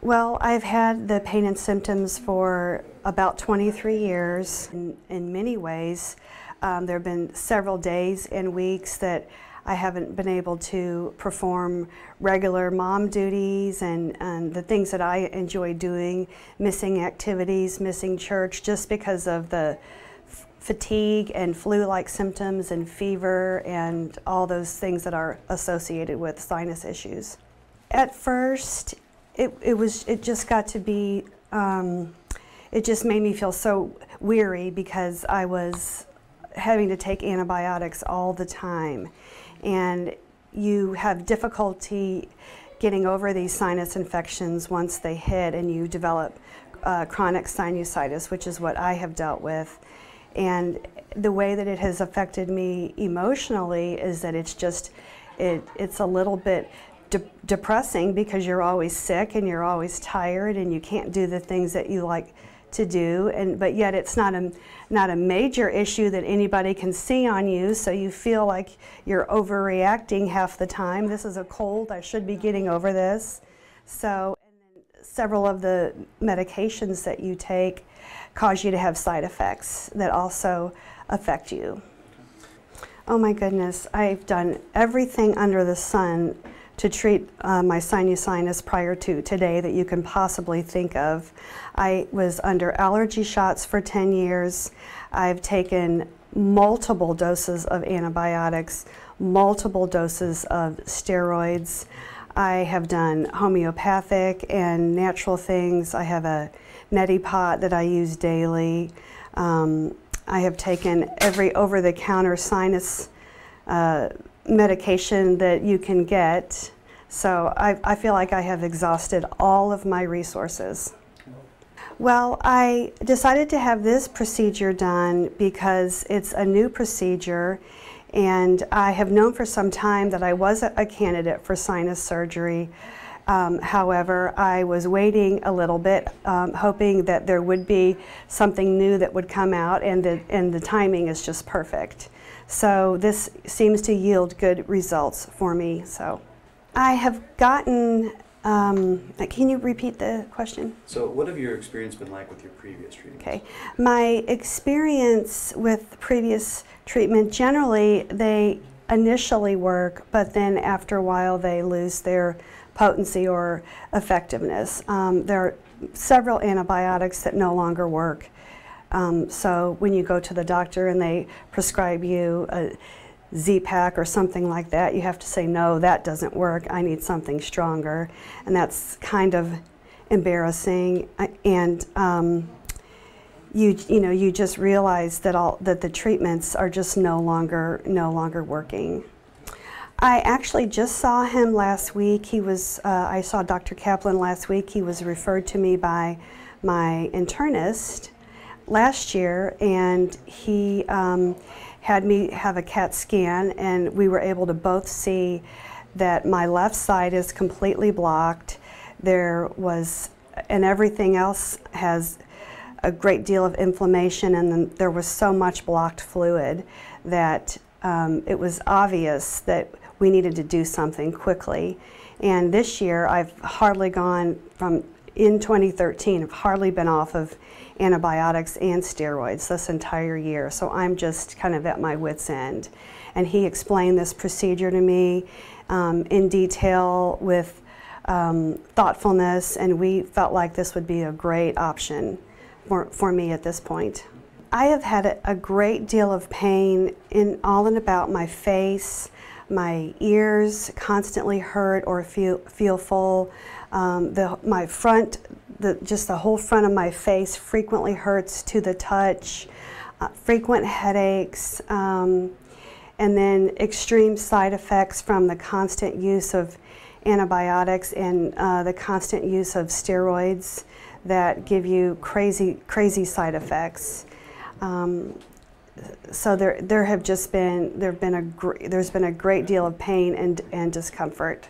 Well, I've had the pain and symptoms for about 23 years. In many ways, there have been several days and weeks that I haven't been able to perform regular mom duties and the things that I enjoy doing, missing activities, missing church, just because of the fatigue and flu-like symptoms and fever and all those things that are associated with sinus issues. At first, it just got to be, it just made me feel so weary because I was having to take antibiotics all the time. And you have difficulty getting over these sinus infections once they hit, and you develop chronic sinusitis, which is what I have dealt with. And the way that it has affected me emotionally is that it's just, it's a little bit depressing because you're always sick and you're always tired and you can't do the things that you like to do, but yet it's not a major issue that anybody can see on you, so you feel like you're overreacting half the time. This is a cold, I should be getting over this. So, and then several of the medications that you take cause you to have side effects that also affect you. Oh my goodness, I've done everything under the sun to treat my sinusitis prior to today that you can possibly think of. I was under allergy shots for 10 years. I've taken multiple doses of antibiotics, multiple doses of steroids. I have done homeopathic and natural things. I have a Neti pot that I use daily. I have taken every over-the-counter sinus medication that you can get. So I feel like I have exhausted all of my resources. Well, I decided to have this procedure done because it's a new procedure, and I have known for some time that I was a candidate for sinus surgery. However, I was waiting a little bit, hoping that there would be something new that would come out, and the timing is just perfect. So this seems to yield good results for me. So I have gotten, can you repeat the question? So what have your experience been like with your previous treatment? Okay. My experience with previous treatment, generally they initially work, but then after a while they lose their potency or effectiveness. There are several antibiotics that no longer work. So when you go to the doctor and they prescribe you a Z-Pack or something like that, you have to say, no, that doesn't work, I need something stronger. And that's kind of embarrassing. And you just realize that the treatments are just no longer working. I actually just saw him last week. I saw Dr. Kaplan last week. He was referred to me by my internist last year, and he had me have a CAT scan, and we were able to both see that my left side is completely blocked. And everything else has a great deal of inflammation, and then there was so much blocked fluid that it was obvious that we needed to do something quickly. And this year, I've hardly gone in 2013, I've hardly been off of antibiotics and steroids this entire year. So I'm just kind of at my wit's end. And he explained this procedure to me in detail with thoughtfulness, and we felt like this would be a great option for me at this point. I have had a great deal of pain all and about my face. My ears constantly hurt or feel full. My front, just the whole front of my face frequently hurts to the touch. Frequent headaches, and then extreme side effects from the constant use of antibiotics and the constant use of steroids that give you crazy side effects. So there's been a great deal of pain and discomfort.